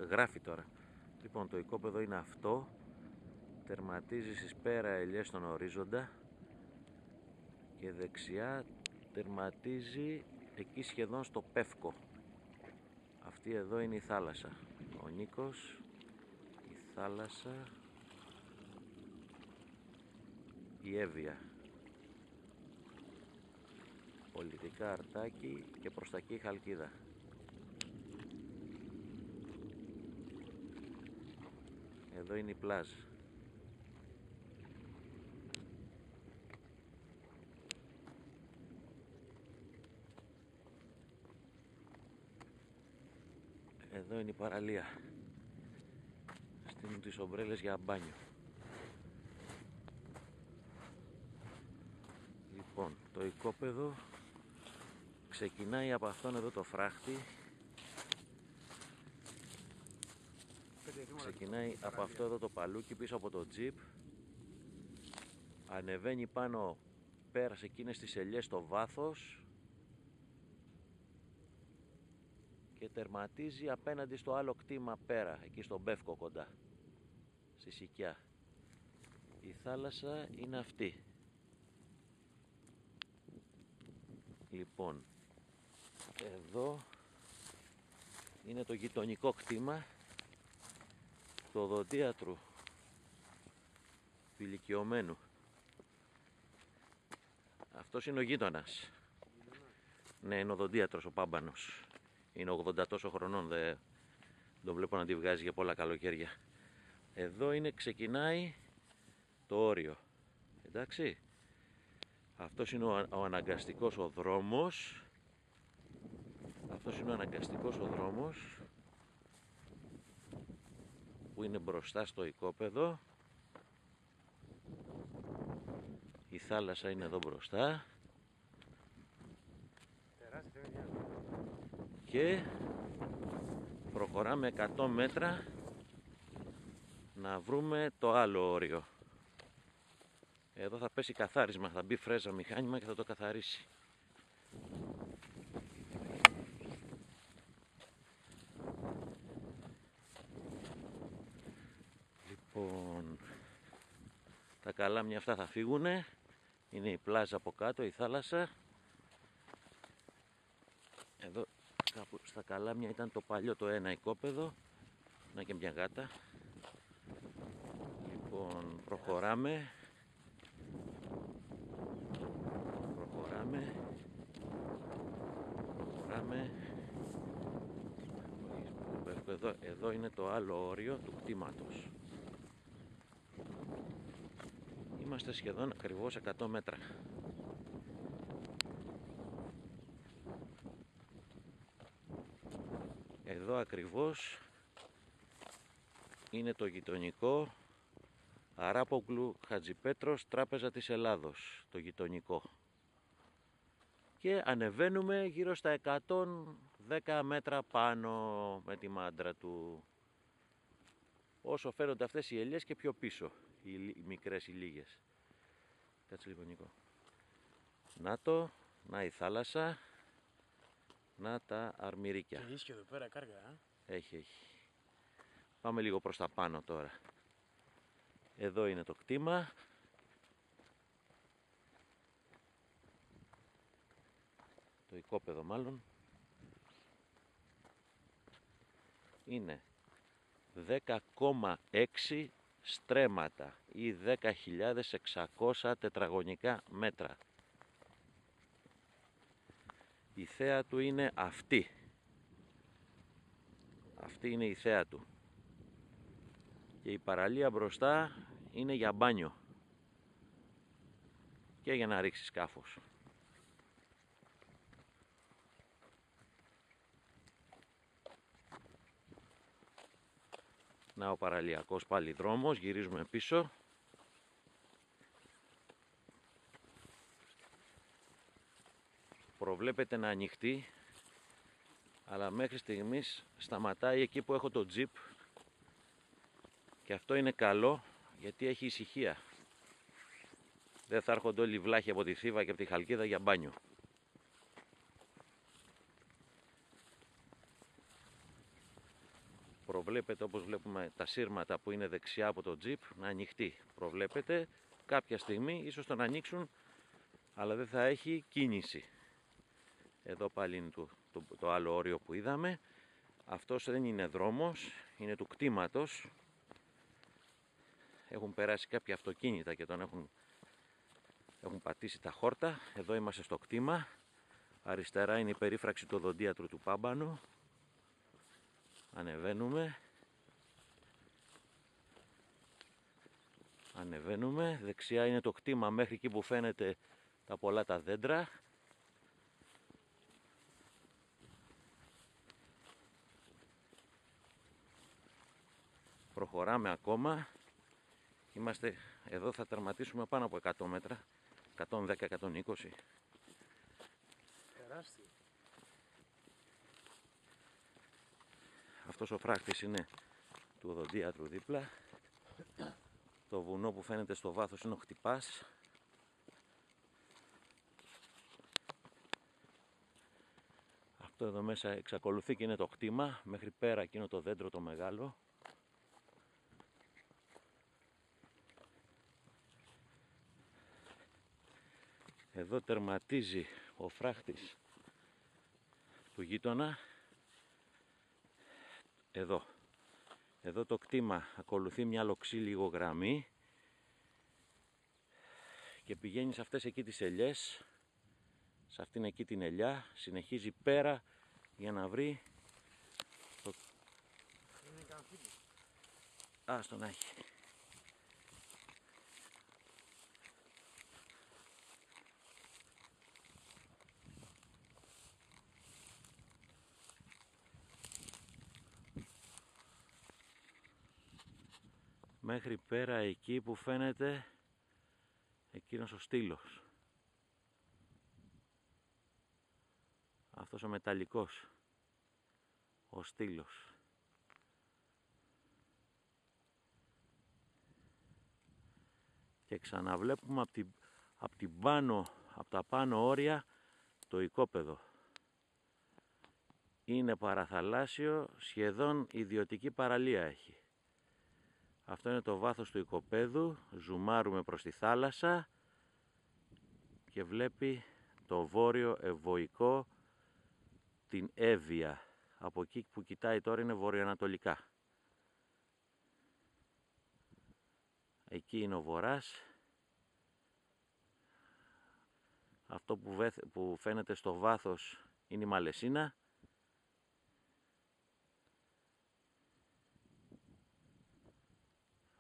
Γράφει τώρα. Λοιπόν, το οικόπεδο είναι αυτό. Τερματίζει στις πέρα ελιές στον ορίζοντα και δεξιά τερματίζει εκεί σχεδόν στο Πεύκο. Αυτή εδώ είναι η θάλασσα. Ο Νίκος, η θάλασσα, η Εύβοια. Πολιτικά Αρτάκι και προς τα εκεί Χαλκίδα. Εδώ είναι η πλάζ. Εδώ είναι η παραλία. Στείλουν τις ομπρέλες για μπάνιο. Λοιπόν, το οικόπεδο ξεκινάει από αυτόν εδώ το φράχτη. Ξεκινάει από αυτό εδώ το παλούκι πίσω από το τζιπ. Ανεβαίνει πάνω πέρα σε εκείνες τις ελιές στο βάθος και τερματίζει απέναντι στο άλλο κτήμα πέρα, εκεί στον Πεύκο κοντά, στη Σικιά. Η θάλασσα είναι αυτή. Λοιπόν, εδώ είναι το γειτονικό κτήμα του οδοντίατρου του ηλικιωμένου. Αυτός είναι ο γείτονας. Ναι, είναι οδοντίατρος ο Πάμπανος. Είναι 80 τόσο χρονών, δεν τον βλέπω να τη βγάζει για πολλά καλοκαίρια. Εδώ είναι, ξεκινάει το όριο. Εντάξει. Αυτός είναι ο αναγκαστικός ο δρόμος. Αυτός είναι ο αναγκαστικός ο δρόμος που είναι μπροστά στο οικόπεδο. Η θάλασσα είναι εδώ μπροστά. Και προχωράμε 100 μέτρα να βρούμε το άλλο όριο. Εδώ θα πέσει καθάρισμα, θα μπει φρέζα μηχάνημα και θα το καθαρίσει. Λοιπόν, τα καλάμια αυτά θα φύγουνε. Είναι η πλάζα από κάτω, η θάλασσα. Εδώ κάπου στα καλάμια ήταν το παλιό το ένα οικόπεδο. Να και μια γάτα. Λοιπόν, προχωράμε. Εδώ είναι το άλλο όριο του κτήματος. Είμαστε σχεδόν ακριβώς 100 μέτρα. Εδώ ακριβώς είναι το γειτονικό Αράπογλου Χατζηπέτρος, Τράπεζα της Ελλάδος, το γειτονικό. Και ανεβαίνουμε γύρω στα 110 μέτρα πάνω με τη μάντρα του. Όσο φαίνονται αυτές οι ελιές και πιο πίσω, οι μικρές, οι λίγες. Κάτσε λίγο Νίκο. Να η θάλασσα, να τα αρμυρίκια. Και ίσχυε εδώ πέρα κάργα, Έχει. Πάμε λίγο προς τα πάνω τώρα. Εδώ είναι το κτήμα. Το οικόπεδο μάλλον. Είναι 10,6 στρέμματα ή 10.600 τετραγωνικά μέτρα. Η θέα του είναι αυτή. Αυτή είναι η θέα του. Και η παραλία μπροστά είναι για μπάνιο. Και για να ρίξει σκάφος. Να ο παραλιακός πάλι δρόμος, γυρίζουμε πίσω. Προβλέπεται να ανοιχτεί, αλλά μέχρι στιγμής σταματάει εκεί που έχω το τζιπ. Και αυτό είναι καλό γιατί έχει ησυχία. Δεν θα έρχονται όλοι οι βλάχοι από τη Θήβα και από τη Χαλκίδα για μπάνιο. προβλέπεται, όπως βλέπουμε τα σύρματα που είναι δεξιά από το τζιπ, να ανοιχτεί. Προβλέπεται κάποια στιγμή ίσως τον ανοίξουν, αλλά δεν θα έχει κίνηση. Εδώ πάλι είναι το άλλο όριο που είδαμε. Αυτός δεν είναι δρόμος, είναι του κτήματος. Έχουν περάσει κάποια αυτοκίνητα και τον έχουν πατήσει τα χόρτα. Εδώ είμαστε στο κτήμα. Αριστερά είναι η περίφραξη του οδοντίατρου του Πάμπανου. Ανεβαίνουμε. Δεξιά είναι το κτήμα μέχρι εκεί που φαίνεται τα πολλά τα δέντρα. Προχωράμε ακόμα. Εδώ θα τερματίσουμε πάνω από 100 μέτρα. 110-120. Τεράστιο. Αυτός ο φράχτης είναι του οδοντίατρου δίπλα. Το βουνό που φαίνεται στο βάθος είναι ο Χτυπάς. Αυτό εδώ μέσα εξακολουθεί και είναι το κτήμα. Μέχρι πέρα εκείνο το δέντρο το μεγάλο. Εδώ τερματίζει ο φράχτης του γείτονα. Εδώ το κτήμα ακολουθεί μια λοξή λίγο γραμμή και πηγαίνει σε αυτές εκεί τις ελιές, σε αυτήν εκεί την ελιά, συνεχίζει πέρα για να βρει το... Άστο να έχει. Μέχρι πέρα εκεί που φαίνεται εκείνος ο στήλος. Αυτός ο μεταλλικός, ο στήλος. Και ξαναβλέπουμε από τα πάνω όρια το οικόπεδο. Είναι παραθαλάσσιο, σχεδόν ιδιωτική παραλία έχει. Αυτό είναι το βάθος του οικοπέδου, ζουμάρουμε προς τη θάλασσα και βλέπει το βόρειο ευωικό, την Εύβοια. Από εκεί που κοιτάει τώρα είναι βορειοανατολικά. Εκεί είναι ο βορράς. Αυτό που φαίνεται στο βάθος είναι η Μαλαισίνα.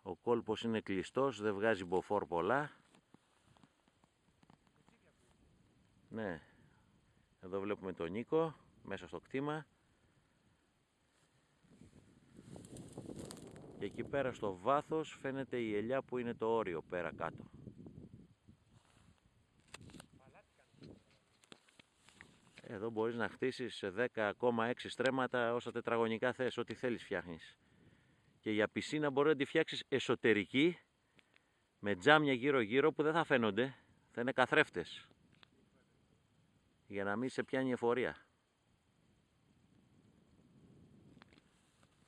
Ο κόλπος είναι κλειστός, δεν βγάζει μποφόρ πολλά. Ναι, εδώ βλέπουμε τον Νίκο μέσα στο κτήμα. Και εκεί πέρα στο βάθος φαίνεται η ελιά που είναι το όριο πέρα κάτω. Εδώ μπορείς να χτίσεις σε 10,6 στρέμματα όσα τετραγωνικά θες, ό,τι θέλεις φτιάχνεις. Και για πισίνα μπορεί να τη φτιάξεις εσωτερική, με τζάμια γύρω-γύρω που δεν θα φαίνονται, θα είναι καθρέφτες. Για να μην σε πιάνει εφορία.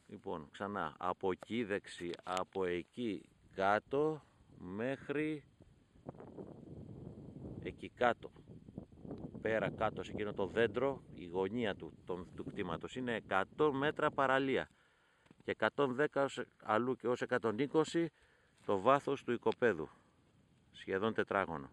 Λοιπόν, ξανά, από εκεί δεξί, από εκεί κάτω, μέχρι εκεί κάτω. Πέρα κάτω σε εκείνο το δέντρο, η γωνία του κτήματος είναι 100 μέτρα παραλία. Και 110 αλλού και ως 120 το βάθος του οικοπέδου, σχεδόν τετράγωνο.